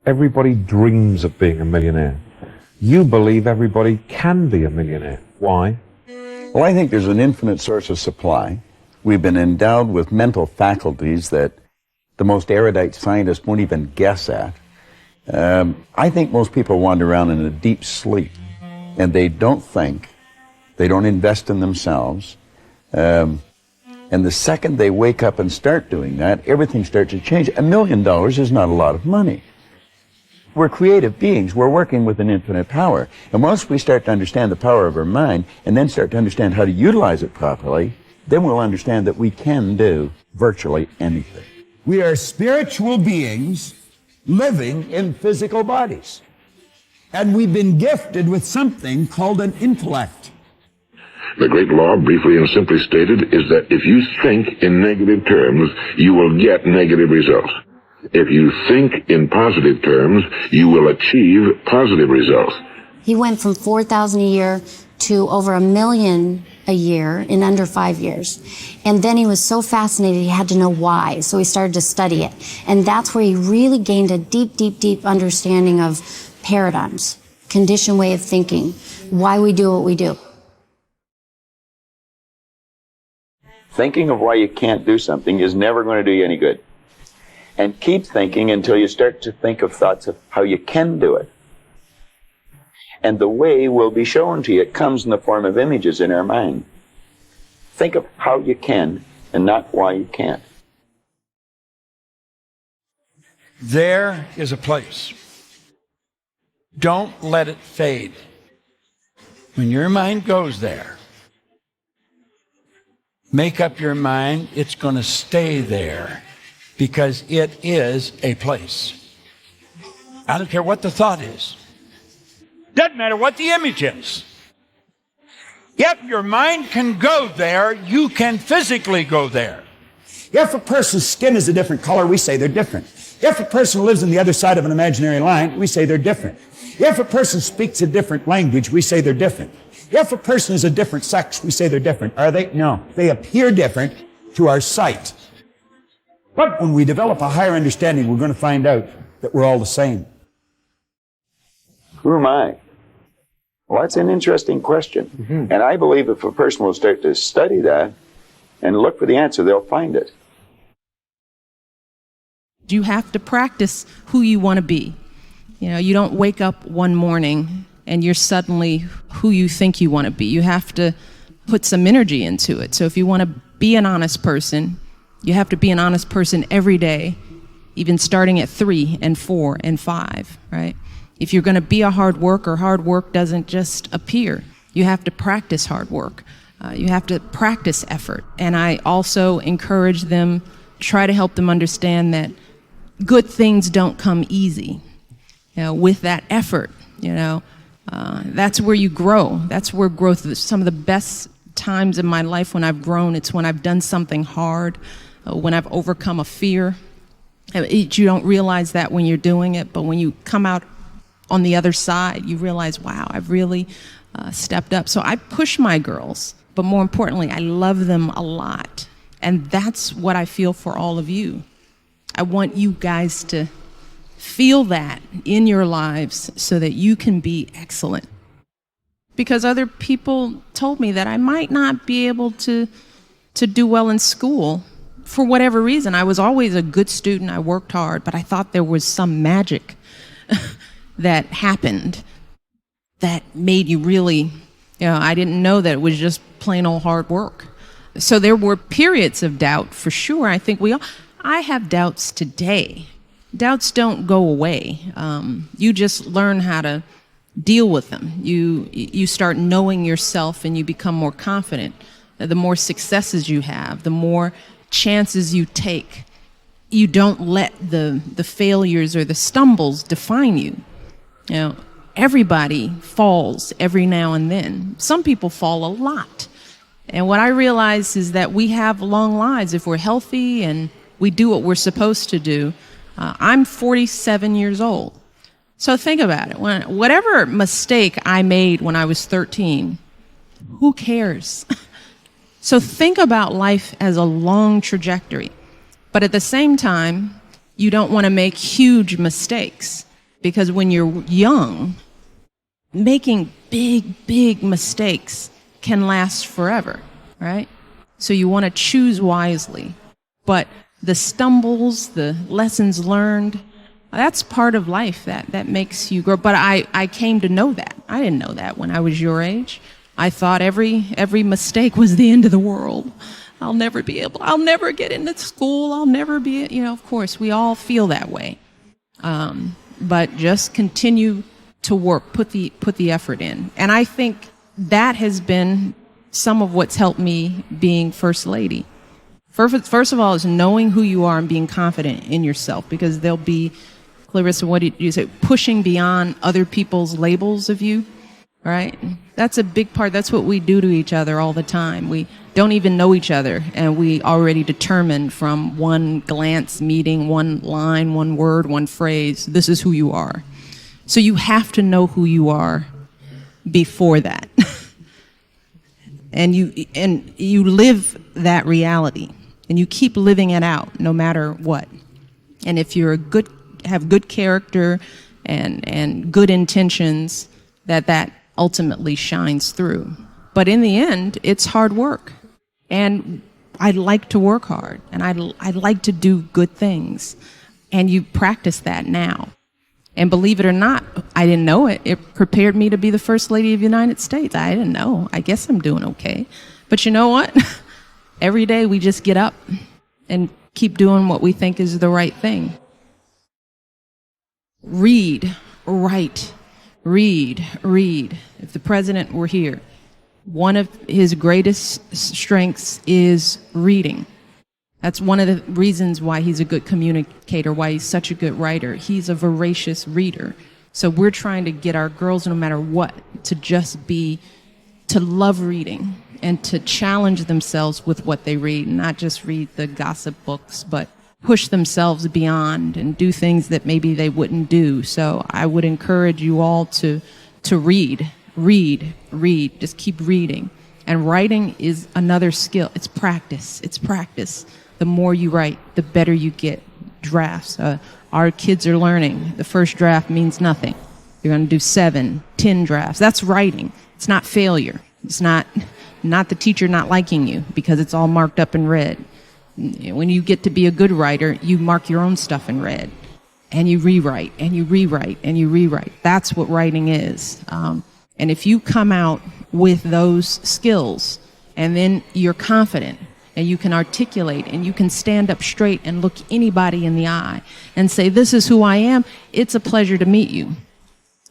Everybody dreams of being a millionaire. You believe everybody can be a millionaire. Why? Well, I think there's an infinite source of supply. We've been endowed with mental faculties that the most erudite scientists won't even guess at. I think most people wander around in a deep sleep, and they don't think, they don't invest in themselves. And the second they wake up and start doing that, everything starts to change. $1 million is not a lot of money. We're creative beings. We're working with an infinite power. And once we start to understand the power of our mind and then start to understand how to utilize it properly, then we'll understand that we can do virtually anything. We are spiritual beings living in physical bodies. And we've been gifted with something called an intellect. The great law, briefly and simply stated, is that if you think in negative terms, you will get negative results. If you think in positive terms, you will achieve positive results. He went from 4,000 a year to over 1 million a year in under 5 years. And then he was so fascinated, he had to know why. So he started to study it. And that's where he really gained a deep, deep, deep understanding of paradigms, conditioned way of thinking, why we do what we do. Thinking of why you can't do something is never going to do you any good. And keep thinking until you start to think of thoughts of how you can do it. And the way will be shown to you. It comes in the form of images in our mind. Think of how you can and not why you can't. There is a place. Don't let it fade. When your mind goes there, make up your mind it's going to stay there because it is a place. I don't care what the thought is. Doesn't matter what the image is. If your mind can go there, you can physically go there. If a person's skin is a different color, we say they're different. If a person lives on the other side of an imaginary line, we say they're different. If a person speaks a different language, we say they're different. If a person is a different sex, we say they're different. Are they? No. They appear different to our sight. But when we develop a higher understanding, we're going to find out that we're all the same. Who am I? Well, that's an interesting question. Mm-hmm. And I believe if a person will start to study that and look for the answer, they'll find it. You have to practice who you want to be. You know, you don't wake up one morning and you're suddenly who you think you want to be. You have to put some energy into it. So if you want to be an honest person, you have to be an honest person every day, even starting at 3 and 4 and 5, right? If you're going to be a hard worker, hard work doesn't just appear. You have to practice hard work. You have to practice effort. And I also encourage them, try to help them understand that good things don't come easy. You know, with that effort, you know, that's where you grow. That's where growth is. Some of the best times in my life when I've grown, it's when I've done something hard, when I've overcome a fear. You don't realize that when you're doing it, but when you come out on the other side, you realize, wow, I've really stepped up. So I push my girls, but more importantly, I love them a lot. And that's what I feel for all of you. I want you guys to feel that in your lives so that you can be excellent. Because other people told me that I might not be able to do well in school for whatever reason. I was always a good student. I worked hard, but I thought there was some magic that happened that made you really, you know, I didn't know that it was just plain old hard work. So there were periods of doubt for sure. I think I have doubts today. Doubts don't go away. You just learn how to deal with them. You start knowing yourself and you become more confident. The more successes you have, the more chances you take. You don't let the failures or the stumbles define you. You know, everybody falls every now and then. Some people fall a lot. And what I realize is that we have long lives if we're healthy and we do what we're supposed to do. I'm 47 years old. So think about it. Whatever mistake I made when I was 13, who cares? So think about life as a long trajectory. But at the same time, you don't want to make huge mistakes. Because when you're young, making big mistakes can last forever, right? So you want to choose wisely. But the stumbles, the lessons learned, that's part of life that makes you grow. But I came to know that. I didn't know that when I was your age. I thought every mistake was the end of the world. I'll never get into school. I'll never be, of course, we all feel that way. But just continue to work, put the effort in. And I think that has been some of what's helped me being First Lady. First of all is knowing who you are and being confident in yourself, because there'll be, Clarissa, what did you say, pushing beyond other people's labels of you, right? That's a big part. That's what we do to each other all the time. We don't even know each other, and we already determine from one glance, meeting, one line, one word, one phrase, this is who you are. So you have to know who you are before that. and you live that reality, and you keep living it out no matter what. And if you're have good character and good intentions, that ultimately shines through. But in the end, it's hard work. And I like to work hard, and I like to do good things. And you practice that now. And believe it or not, I didn't know it. It prepared me to be the First Lady of the United States. I didn't know. I guess I'm doing okay. But you know what? Every day we just get up and keep doing what we think is the right thing. Read, write, read. If the president were here, one of his greatest strengths is reading. That's one of the reasons why he's a good communicator, why he's such a good writer. He's a voracious reader. So we're trying to get our girls, no matter what, to love reading and to challenge themselves with what they read, not just read the gossip books, but push themselves beyond and do things that maybe they wouldn't do. So I would encourage you all to read. Just keep reading. And writing is another skill. It's practice. The more you write, the better you get. Drafts. Our kids are learning. The first draft means nothing. You're going to do 7, 10 drafts. That's writing. It's not failure. It's not the teacher not liking you because it's all marked up in red. When you get to be a good writer, you mark your own stuff in red. And you rewrite, and you rewrite, and you rewrite. That's what writing is. And if you come out with those skills, and then you're confident, and you can articulate, and you can stand up straight and look anybody in the eye and say, this is who I am, it's a pleasure to meet you.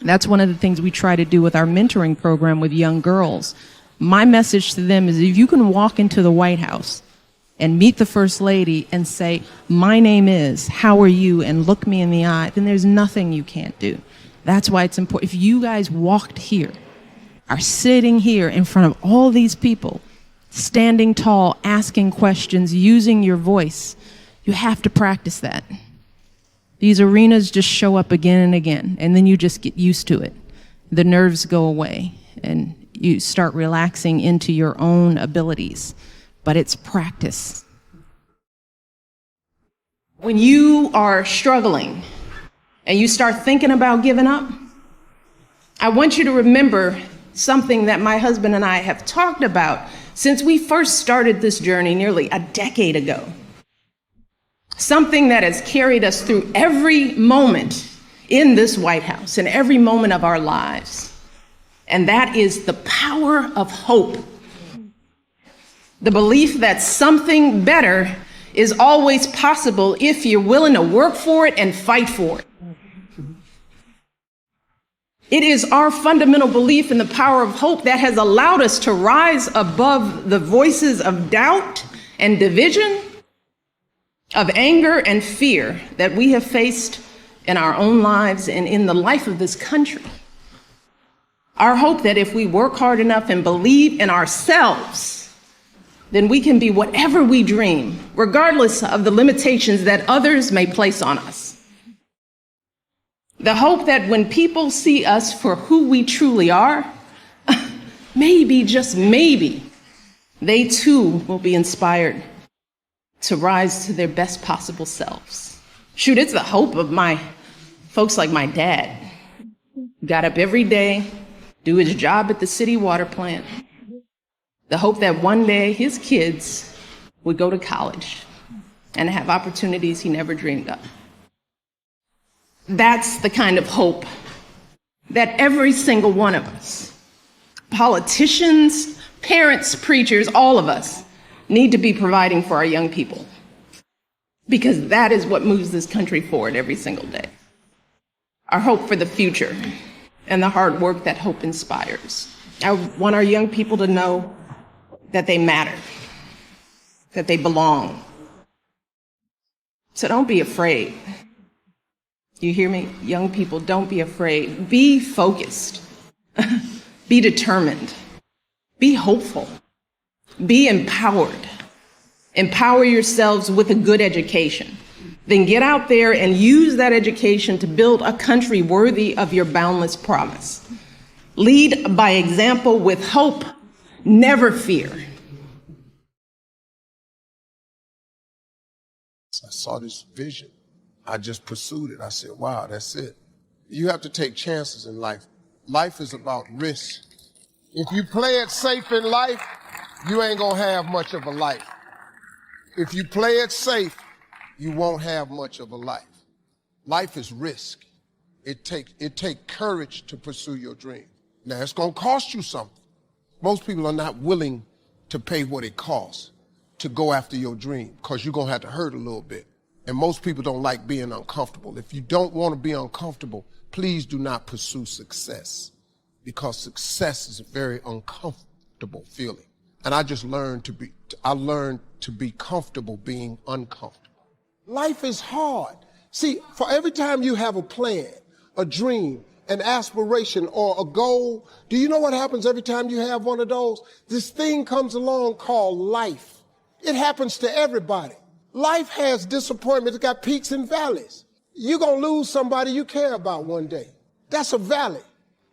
That's one of the things we try to do with our mentoring program with young girls. My message to them is, if you can walk into the White House and meet the First Lady and say, my name is, how are you, and look me in the eye, then there's nothing you can't do. That's why it's important. If you guys walked here, are sitting here in front of all these people, standing tall, asking questions, using your voice, you have to practice that. These arenas just show up again and again, and then you just get used to it. The nerves go away, and you start relaxing into your own abilities. But it's practice. When you are struggling and you start thinking about giving up, I want you to remember something that my husband and I have talked about since we first started this journey nearly a decade ago. Something that has carried us through every moment in this White House and every moment of our lives. And that is the power of hope. The belief that something better is always possible if you're willing to work for it and fight for it. It is our fundamental belief in the power of hope that has allowed us to rise above the voices of doubt and division, of anger and fear that we have faced in our own lives and in the life of this country. Our hope that if we work hard enough and believe in ourselves, then we can be whatever we dream, regardless of the limitations that others may place on us. The hope that when people see us for who we truly are, maybe, just maybe, they too will be inspired to rise to their best possible selves. Shoot, it's the hope of my Folks like my dad got up every day, do his job at the city water plant, the hope that one day his kids would go to college and have opportunities he never dreamed of. That's the kind of hope that every single one of us, politicians, parents, preachers, all of us, need to be providing for our young people. Because that is what moves this country forward every single day. Our hope for the future and the hard work that hope inspires. I want our young people to know that they matter, that they belong. So don't be afraid. You hear me? Young people, don't be afraid. Be focused. Be determined. Be hopeful. Be empowered. Empower yourselves with a good education. Then get out there and use that education to build a country worthy of your boundless promise. Lead by example with hope, never fear. I saw this vision. I just pursued it. I said, wow, that's it. You have to take chances in life. Life is about risk. If you play it safe in life, you ain't gonna have much of a life. If you play it safe, you won't have much of a life. Life is risk. It take courage to pursue your dream. Now, it's gonna cost you something. Most people are not willing to pay what it costs to go after your dream, because you're gonna have to hurt a little bit. And most people don't like being uncomfortable. If you don't want to be uncomfortable, please do not pursue success, because success is a very uncomfortable feeling. And I learned to be comfortable being uncomfortable. Life is hard. See, for every time you have a plan, a dream, an aspiration, or a goal, do you know what happens every time you have one of those? This thing comes along called life. It happens to everybody. Life has disappointment. It's got peaks and valleys. You're going to lose somebody you care about one day. That's a valley.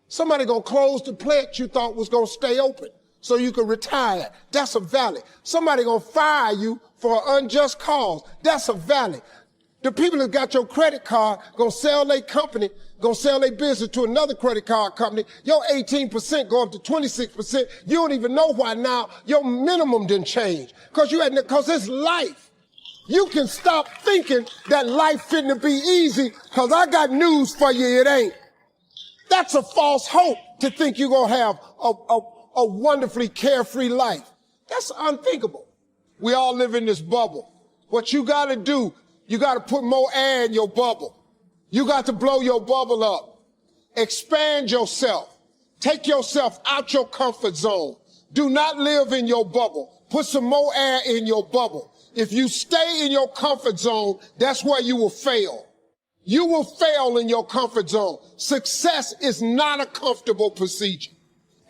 Somebody going to close the plant you thought was going to stay open so you could retire. That's a valley. Somebody going to fire you for an unjust cause. That's a valley. The people that got your credit card going to sell their company, going to sell their business to another credit card company. Your 18% go up to 26%. You don't even know why now your minimum didn't change, because it's life. You can stop thinking that life fitting to be easy, because I got news for you, it ain't. That's a false hope to think you're going to have a wonderfully carefree life. That's unthinkable. We all live in this bubble. What you got to do, you got to put more air in your bubble. You got to blow your bubble up. Expand yourself. Take yourself out your comfort zone. Do not live in your bubble. Put some more air in your bubble. If you stay in your comfort zone, that's where you will fail. You will fail in your comfort zone. Success is not a comfortable procedure.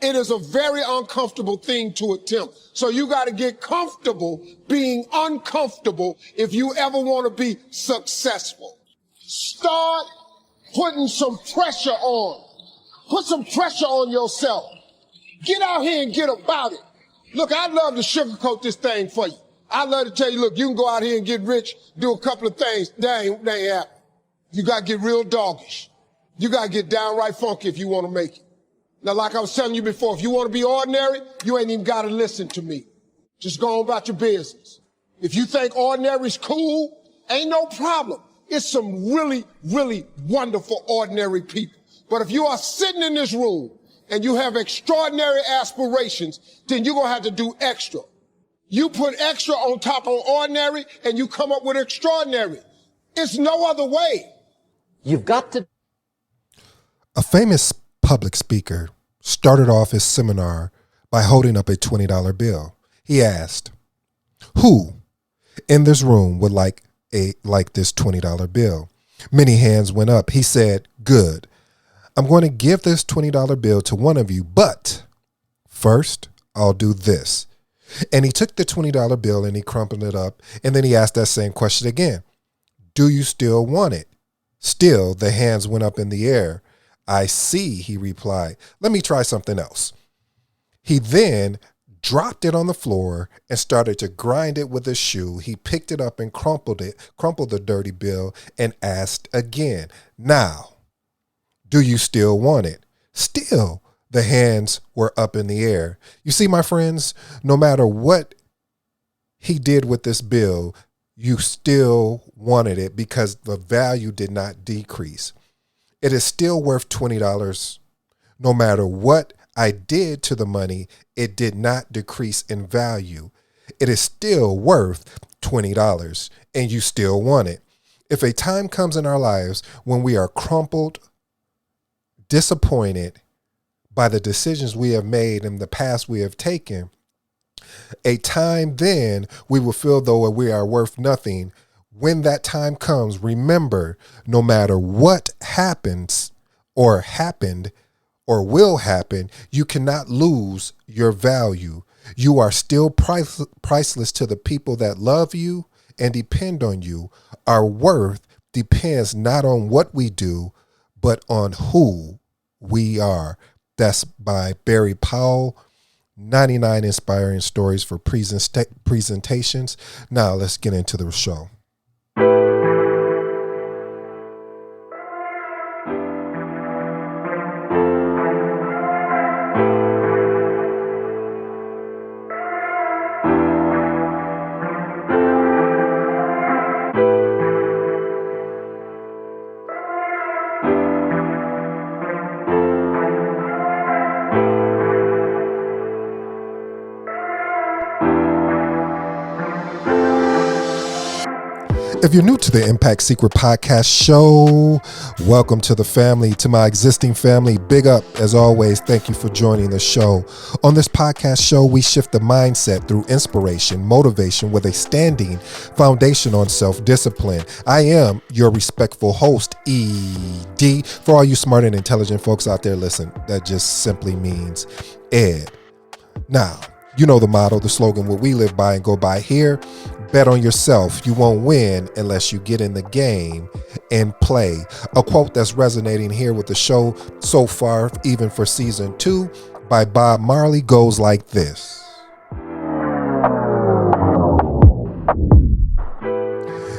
It is a very uncomfortable thing to attempt. So you got to get comfortable being uncomfortable if you ever want to be successful. Start putting some pressure on. Put some pressure on yourself. Get out here and get about it. Look, I'd love to sugarcoat this thing for you. I'd love to tell you, look, you can go out here and get rich, do a couple of things. That ain't happening. You got to get real doggish. You got to get downright funky if you want to make it. Now, like I was telling you before, if you want to be ordinary, you ain't even got to listen to me. Just go on about your business. If you think ordinary's cool, ain't no problem. It's some really, really wonderful ordinary people. But if you are sitting in this room and you have extraordinary aspirations, then you're going to have to do extra. You put extra on top of ordinary and you come up with extraordinary. It's no other way. You've got to. A famous public speaker started off his seminar by holding up a $20 bill. He asked, who in this room would like this $20 bill? Many hands went up. He said, good. I'm going to give this $20 bill to one of you, but first I'll do this. And he took the $20 bill and he crumpled it up. And then he asked that same question again. Do you still want it? Still, the hands went up in the air. I see, he replied. Let me try something else. He then dropped it on the floor, and started to grind it with his shoe. He picked it up and crumpled the dirty bill, and asked again, "Now, do you still want it?" Still, the hands were up in the air. You see, my friends, no matter what he did with this bill, you still wanted it because the value did not decrease. It is still worth $20. No matter what I did to the money, it did not decrease in value. It is still worth $20 and you still want it. If a time comes in our lives when we are crumpled, disappointed by the decisions we have made in the past we have taken, a time then we will feel though we are worth nothing. When that time comes, remember, no matter what happens or happened or will happen, you cannot lose your value. You are still priceless to the people that love you and depend on you. Our worth depends not on what we do, but on who we are. That's by Barry Powell. 99 inspiring stories for presentations. Now let's get into the show. If you're new to the Impact Secret Podcast show, welcome to the family. To my existing family, big up as always. Thank you for joining the show. On this podcast show, we shift the mindset through inspiration, motivation with a standing foundation on self-discipline. I am your respectful host, ED. For all you smart and intelligent folks out there, listen, that just simply means Ed. Now, you know the motto, the slogan, what we live by and go by here. Bet on yourself. You won't win unless you get in the game and play. A quote that's resonating here with the show so far, even for season 2, by Bob Marley goes like this.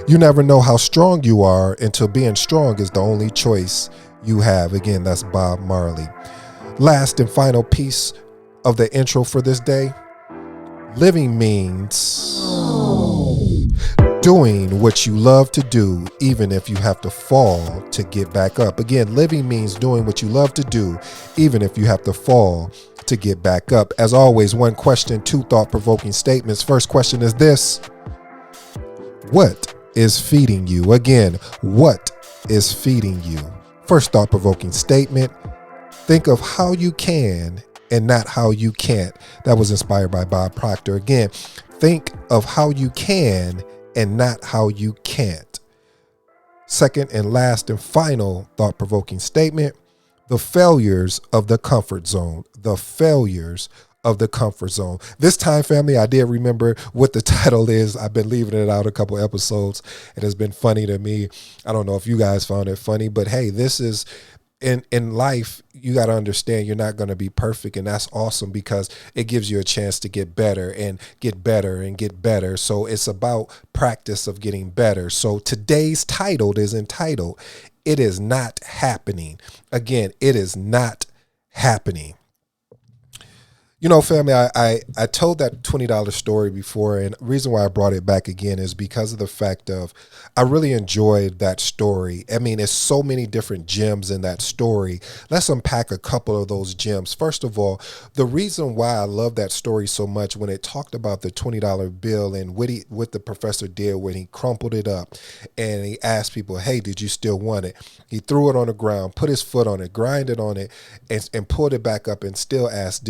You never know how strong you are until being strong is the only choice you have. Again, that's Bob Marley. Last and final piece of the intro for this day. Living means doing what you love to do, even if you have to fall to get back up. Again, living means doing what you love to do, even if you have to fall to get back up. As always, one question, 2 thought-provoking statements. First question is this: what is feeding you? Again, what is feeding you? First thought-provoking statement: think of how you can and not how you can't. That was inspired by Bob Proctor. Again, think of how you can and not how you can't. Second and last and final thought-provoking statement: the failures of the comfort zone. The failures of the comfort zone. This time, family, I did remember what the title is. I've been leaving it out a couple episodes. It has been funny to me. I don't know if you guys found it funny, but hey, this is in life, you got to understand you're not going to be perfect, and that's awesome because it gives you a chance to get better and get better and get better. So it's about practice of getting better. So today's title is entitled, It Is Not Happening. Again, it is not happening. You know, family, I told that $20 story before, and the reason why I brought it back again is because of the fact of I really enjoyed that story. I mean, there's so many different gems in that story. Let's unpack a couple of those gems. First of all, the reason why I love that story so much, when it talked about the $20 bill and what the professor did when he crumpled it up and he asked people, hey, did you still want it? He threw it on the ground, put his foot on it, grinded on it, and pulled it back up and still asked,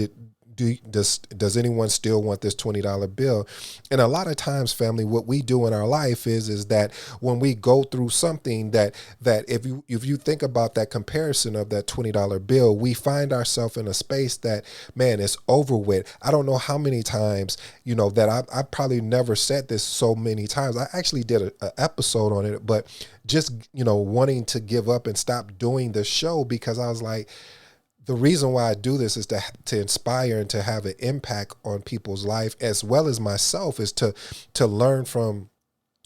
does anyone still want this $20 bill? And a lot of times, family, what we do in our life is that when we go through something that if you think about that comparison of that $20 bill, we find ourselves in a space that, man, it's over with. I don't know how many times, that I probably never said this so many times. I actually did an episode on it, but just, wanting to give up and stop doing the show because I was like, the reason why I do this is to inspire and to have an impact on people's life, as well as myself, is to learn from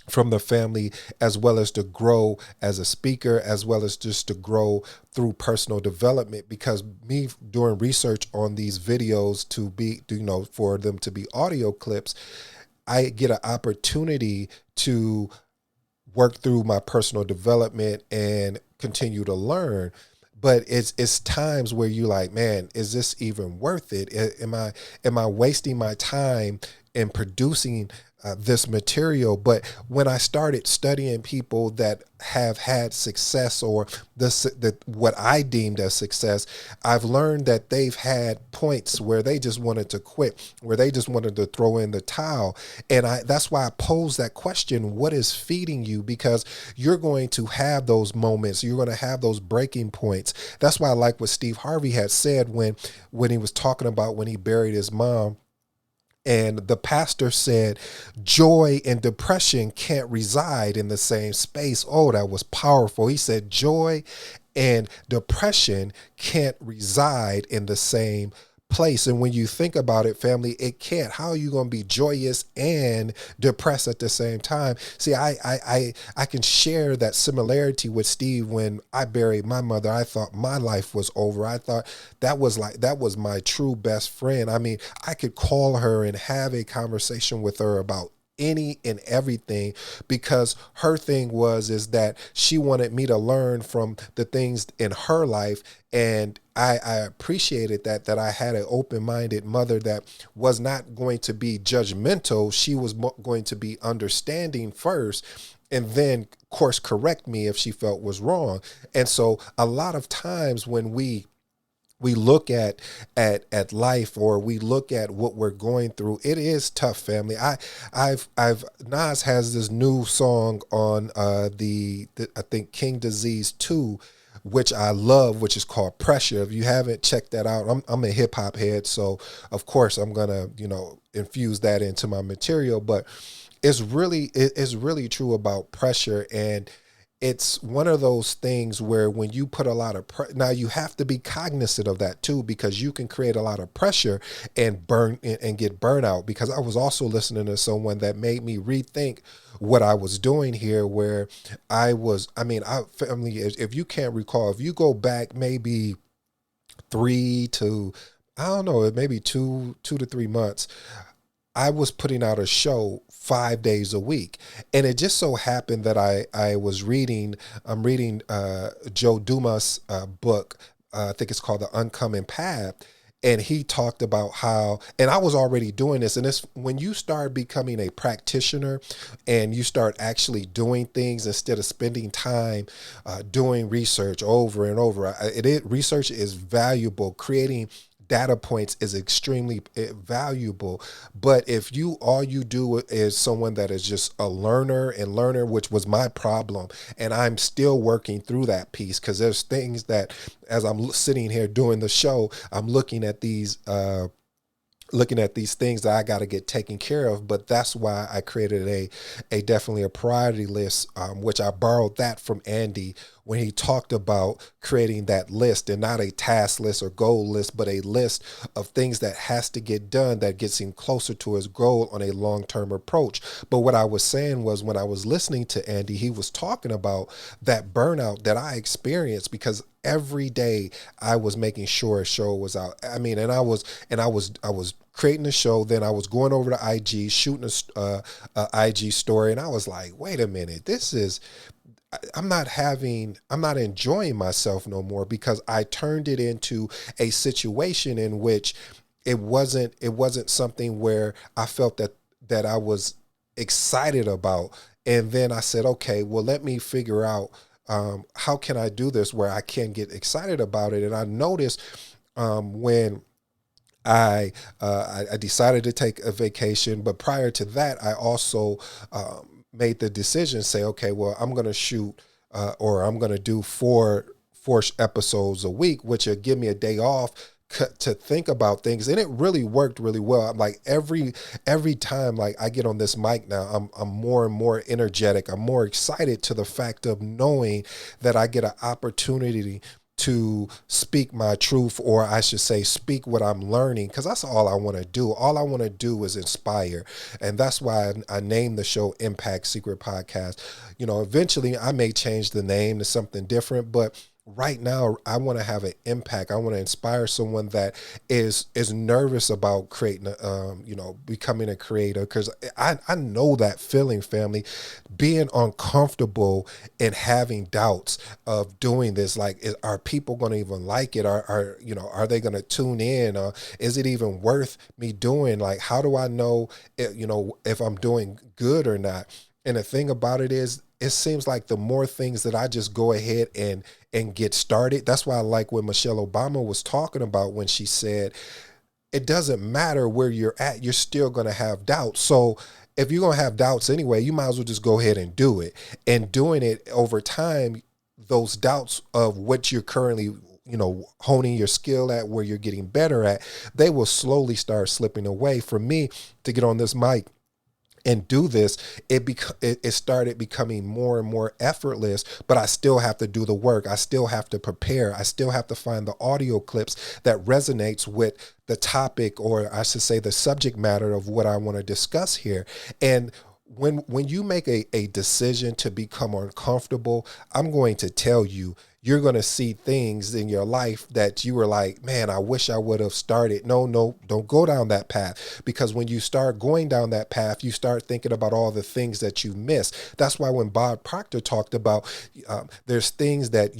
the family, as well as to grow as a speaker, as well as just to grow through personal development. Because me doing research on these videos to be, for them to be audio clips, I get an opportunity to work through my personal development and continue to learn. But it's times where you like, man, is this even worth it? Am I wasting my time in producing this material? But when I started studying people that have had success, or what I deemed as success, I've learned that they've had points where they just wanted to quit, where they just wanted to throw in the towel. And that's why I pose that question: what is feeding you? Because you're going to have those moments, you're going to have those breaking points. That's why I like what Steve Harvey had said when he was talking about when he buried his mom. And the pastor said, joy and depression can't reside in the same space. Oh, that was powerful. He said, joy and depression can't reside in the same place. And when you think about it, family, it can't. How are you going to be joyous and depressed at the same time? See, I can share that similarity with Steve. When I buried my mother, I thought my life was over. I thought that was my true best friend. I mean, I could call her and have a conversation with her about any and everything, because her thing is that she wanted me to learn from the things in her life. And I appreciated that I had an open-minded mother that was not going to be judgmental. She was going to be understanding first, and then course correct me if she felt was wrong. And so a lot of times when we look at life, or we look at what we're going through, it is tough, family. Nas has this new song on the I think King Disease 2, which I love, which is called Pressure. If you haven't checked that out, I'm a hip hop head, so of course I'm gonna infuse that into my material. But it's really true about pressure. And it's one of those things where when you put a lot of now you have to be cognizant of that too, because you can create a lot of pressure and get burnout. Because I was also listening to someone that made me rethink what I was doing here, where family, if you can't recall, if you go back maybe 3 to, I don't know, maybe 2 to 3 months, I was putting out a show 5 days a week. And it just so happened that I'm reading Joe Dumas' book. I think it's called The Uncommon Path. And he talked about how, and I was already doing this, and it's when you start becoming a practitioner and you start actually doing things instead of spending time doing research over and over. Research is valuable. Creating data points is extremely valuable. But if all you do is someone that is just a learner, which was my problem, and I'm still working through that piece, because there's things that as I'm sitting here doing the show, I'm looking at these things that I got to get taken care of. But that's why I created definitely a priority list, which I borrowed that from Andy when he talked about creating that list, and not a task list or goal list, but a list of things that has to get done that gets him closer to his goal on a long-term approach. But what I was saying was, when I was listening to Andy, he was talking about that burnout that I experienced, because every day I was making sure a show was out. I mean, and I was creating a show, then I was going over to IG, shooting a IG story, and I was like, wait a minute, I'm not enjoying myself no more, because I turned it into a situation in which it wasn't something where I felt that I was excited about. And then I said, okay, well, let me figure out how can I do this where I can get excited about it. And I noticed when I decided to take a vacation, but prior to that, I also made the decision, say, okay, well, I'm going to shoot or I'm going to do four episodes a week, which will give me a day off to think about things. And it really worked really well. I'm like, every time like I get on this mic now, I'm more and more energetic. I'm more excited to the fact of knowing that I get an opportunity to speak my truth, or I should say speak what I'm learning, because that's all I want to do. All I want to do is inspire. And that's why I named the show Impact Secret Podcast. You know, eventually I may change the name to something different, but right now I want to have an impact. I want to inspire someone that is nervous about creating becoming a creator, because I know that feeling, family, being uncomfortable and having doubts of doing this. Like, are people going to even like it? Are they going to tune in? Is it even worth me doing? Like, how do I know if I'm doing good or not? And the thing about it is, it seems like the more things that I just go ahead and get started. That's why I like what Michelle Obama was talking about when she said, it doesn't matter where you're at, you're still going to have doubts. So if you're going to have doubts anyway, you might as well just go ahead and do it. And doing it over time, those doubts of what you're currently honing your skill at, where you're getting better at, they will slowly start slipping away. For me to get on this mic and do this, it started becoming more and more effortless, but I still have to do the work. I still have to prepare. I still have to find the audio clips that resonates with the topic, or I should say the subject matter of what I want to discuss here. And when you make a decision to become uncomfortable, I'm going to tell you, you're going to see things in your life that you were like, man, I wish I would have started. No, don't go down that path. Because when you start going down that path, you start thinking about all the things that you miss. That's why when Bob Proctor talked about, there's things that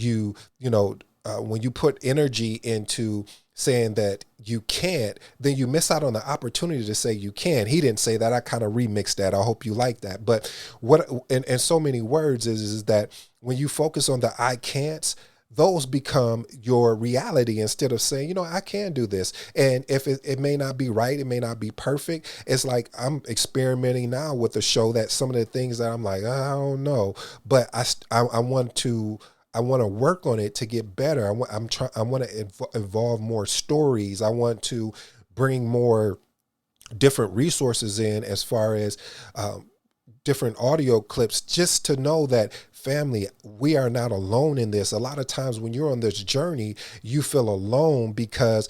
when you put energy into saying that you can't, then you miss out on the opportunity to say you can. He didn't say that. I kind of remixed that. I hope you like that. But what, in so many words, is that when you focus on the I can'ts, those become your reality, instead of saying, I can do this. And if it may not be right, it may not be perfect. It's like I'm experimenting now with a show that some of the things that I'm like, I don't know, but I want to work on it to get better. I want to involve more stories. I want to bring more different resources in, as far as different audio clips, just to know that, family, we are not alone in this. A lot of times when you're on this journey, you feel alone because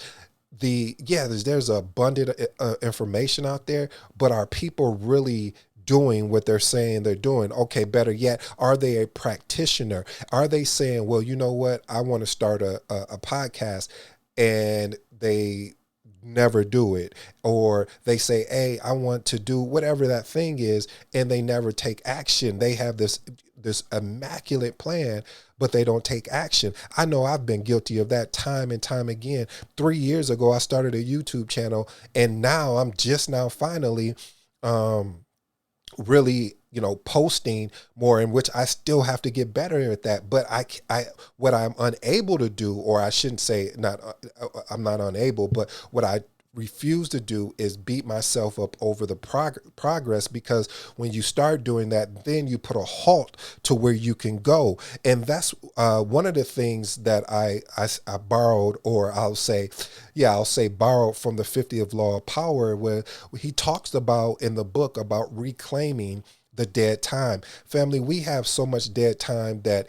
there's abundant information out there, but are people really doing what they're saying they're doing? Okay, better yet, are they a practitioner? Are they saying, well, you know what, I want to start a podcast, and they never do it? Or they say, hey, I want to do whatever that thing is, and they never take action. They have this immaculate plan, but they don't take action. I know I've been guilty of that time and time again. 3 years ago, I started a YouTube channel, and now I'm just now finally really posting more, in which I still have to get better at that. But what I'm unable to do, or I shouldn't say I'm not unable, but what I refuse to do is beat myself up over the progress, because when you start doing that, then you put a halt to where you can go. And that's one of the things that I borrowed, or I'll say borrowed from the 50th Law of Power, where he talks about in the book about reclaiming the dead time. Family, we have so much dead time that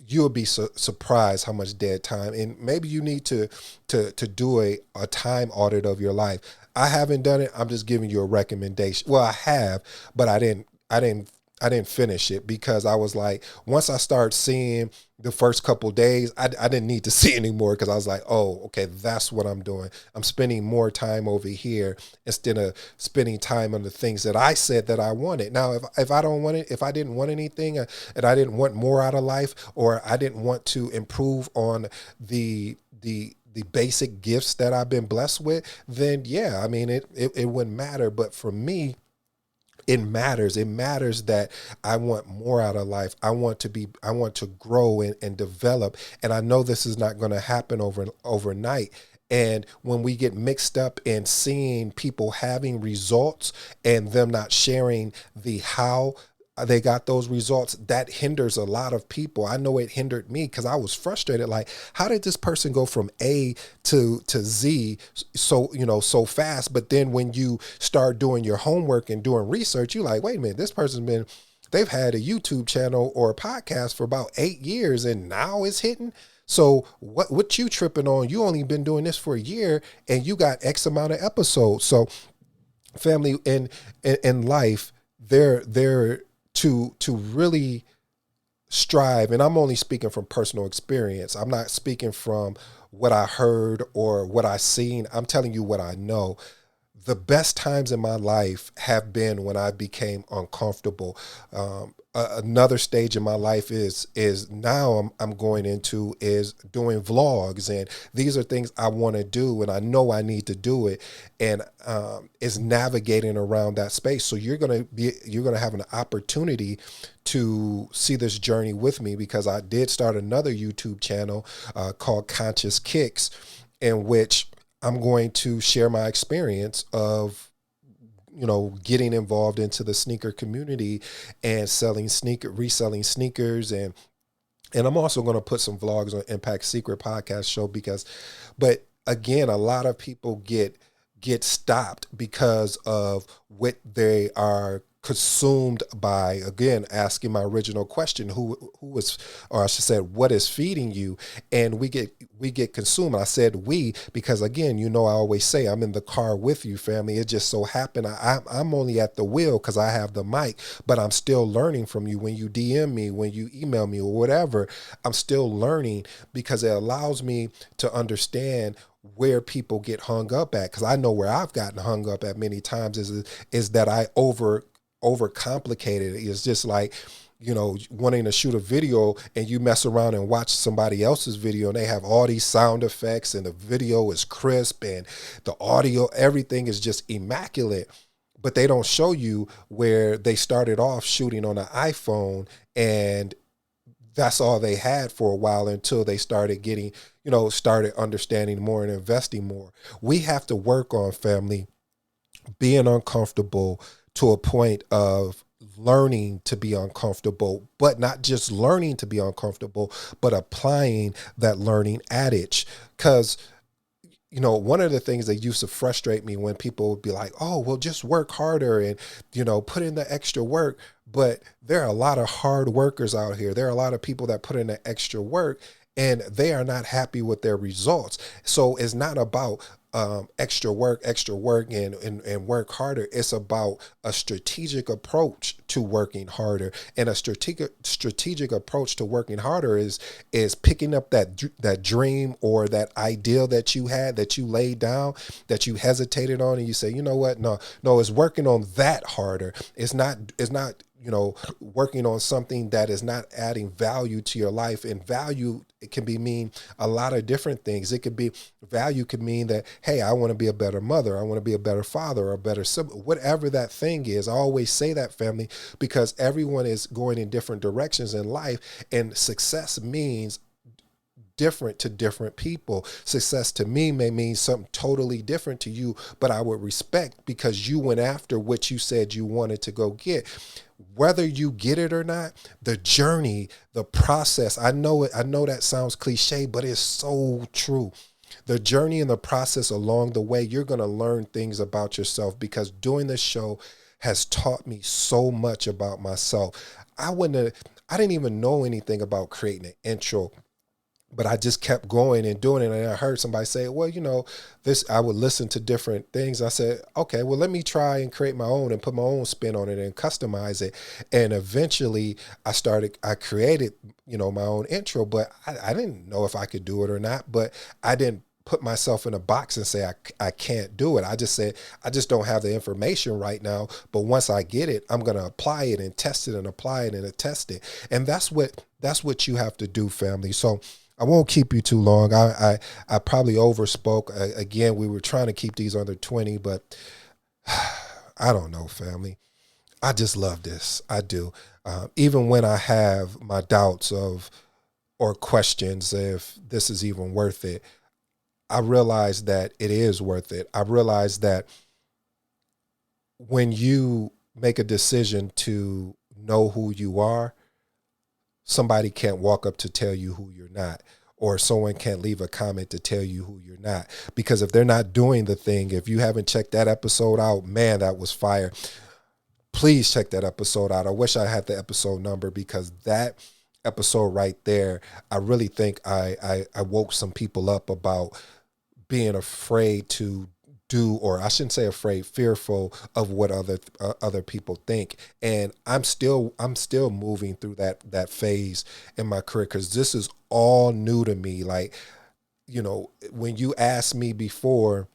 you'll be surprised how much dead time. And maybe you need to do a time audit of your life. I haven't done it. I'm just giving you a recommendation. Well, I have, but I didn't finish it, because I was like, once I start seeing the first couple days, I didn't need to see anymore, because I was like, oh, okay, that's what I'm doing. I'm spending more time over here instead of spending time on the things that I said that I wanted. Now, if I don't want it, if I didn't want anything, and I didn't want more out of life, or I didn't want to improve on the basic gifts that I've been blessed with, then yeah, I mean, it wouldn't matter. But for me, it matters. It matters that I want more out of life. I want to grow and develop. And I know this is not going to happen overnight. And when we get mixed up in seeing people having results and them not sharing the how they got those results, that hinders a lot of people. I know it hindered me, because I was frustrated. Like, how did this person go from A to Z so fast? But then when you start doing your homework and doing research, you're like, wait a minute, this person's been they've had a YouTube channel or a podcast for about 8 years and now it's hitting. So what you tripping on? You only been doing this for a year and you got X amount of episodes. So family in life, they're to really strive, and I'm only speaking from personal experience. I'm not speaking from what I heard or what I seen. I'm telling you what I know. The best times in my life have been when I became uncomfortable. Another stage in my life is now I'm going into is doing vlogs, and these are things I want to do, and I know I need to do it, and is navigating around that space. So you're gonna have an opportunity to see this journey with me, because I did start another YouTube channel called Conscious Kicks, in which I'm going to share my experience of, getting involved into the sneaker community and reselling sneakers. And I'm also going to put some vlogs on Impact Secret podcast show, but again, a lot of people get stopped because of what they are consumed by. Again, asking my original question, who was, or I should say, what is feeding you? And we get consumed. I said we, because again, I always say I'm in the car with you, family. It just so happened I'm only at the wheel because I have the mic, but I'm still learning from you. When you DM me, when you email me or whatever, I'm still learning, because it allows me to understand where people get hung up at. Because I know where I've gotten hung up at many times is that I overcomplicated it. It's just like, wanting to shoot a video and you mess around and watch somebody else's video and they have all these sound effects and the video is crisp and the audio, everything is just immaculate. But they don't show you where they started off shooting on an iPhone, and that's all they had for a while until they started getting, started understanding more and investing more. We have to work on, family, being uncomfortable to a point of learning to be uncomfortable, but not just learning to be uncomfortable, but applying that learning adage. Because, one of the things that used to frustrate me when people would be like, oh, well, just work harder and, put in the extra work. But there are a lot of hard workers out here. There are a lot of people that put in the extra work and they are not happy with their results. So it's not about extra work and work harder. It's about a strategic approach to working harder, and a strategic approach to working harder is picking up that dream or that ideal that you had, that you laid down, that you hesitated on, and you say, you know what, no, it's working on that harder. It's not working on something that is not adding value to your life. And value, it can mean a lot of different things. Value could mean that, hey, I want to be a better mother. I want to be a better father or a better sibling, whatever that thing is. I always say that, family, because everyone is going in different directions in life, and success means different to different people. Success to me may mean something totally different to you, but I would respect because you went after what you said you wanted to go get. Whether you get it or not, the journey, the process, I know that sounds cliche, but it's so true. The journey and the process along the way, you're going to learn things about yourself, because doing this show has taught me so much about myself. I didn't even know anything about creating an intro, but I just kept going and doing it. And I heard somebody say, well, I would listen to different things. I said, okay, well, let me try and create my own and put my own spin on it and customize it. And eventually I created, my own intro, but I didn't know if I could do it or not, but I didn't put myself in a box and say I can't do it. I just said I just don't have the information right now, but once I get it, I'm going to apply it and test it and apply it and test it. And that's what you have to do, family. So I won't keep you too long. I probably overspoke. Again, we were trying to keep these under 20, but I don't know, family. I just love this. I do. Even when I have my doubts or questions if this is even worth it, I realize that it is worth it. I realize that when you make a decision to know who you are, somebody can't walk up to tell you who you're not, or someone can't leave a comment to tell you who you're not. Because if they're not doing the thing, if you haven't checked that episode out, man, that was fire. please check that episode out. I wish I had the episode number, because that episode right there, I really think I woke some people up about being afraid to do, or I shouldn't say afraid, fearful of what other people think. And I'm still moving through that phase in my career, because this is all new to me. Like, you know, when you asked me before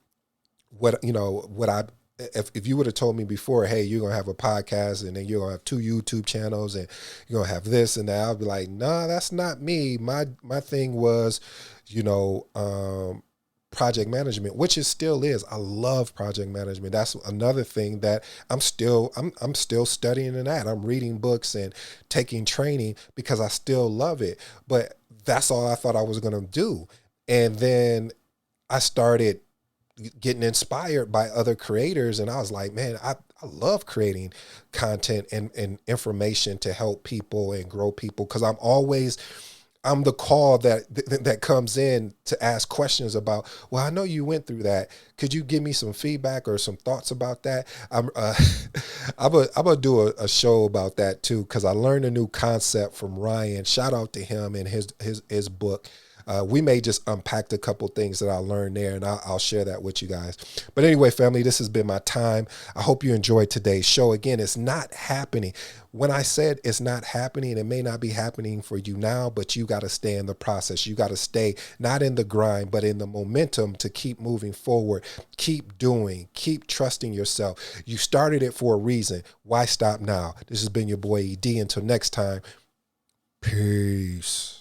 if you would have told me before, hey, you're going to have a podcast and then you're going to have 2 YouTube channels and you're going to have this and that, I'll be like, nah, that's not me. My thing was, project management, which it still is. I love project management. That's another thing that I'm still studying in that. I'm reading books and taking training because I still love it. But that's all I thought I was going to do. And then I started getting inspired by other creators, and I was like, man, I love creating content and information to help people and grow people, because I'm the call that comes in to ask questions about, well, I know you went through that. Could you give me some feedback or some thoughts about that? I'm gonna do a show about that too, because I learned a new concept from Ryan. Shout out to him and his book. We may just unpack a couple things that I learned there, and I'll share that with you guys. But anyway, family, this has been my time. I hope you enjoyed today's show. Again, it's not happening. When I said it's not happening, it may not be happening for you now, but you got to stay in the process. You got to stay not in the grind, but in the momentum to keep moving forward. Keep doing. Keep trusting yourself. You started it for a reason. Why stop now? This has been your boy ED. Until next time, peace.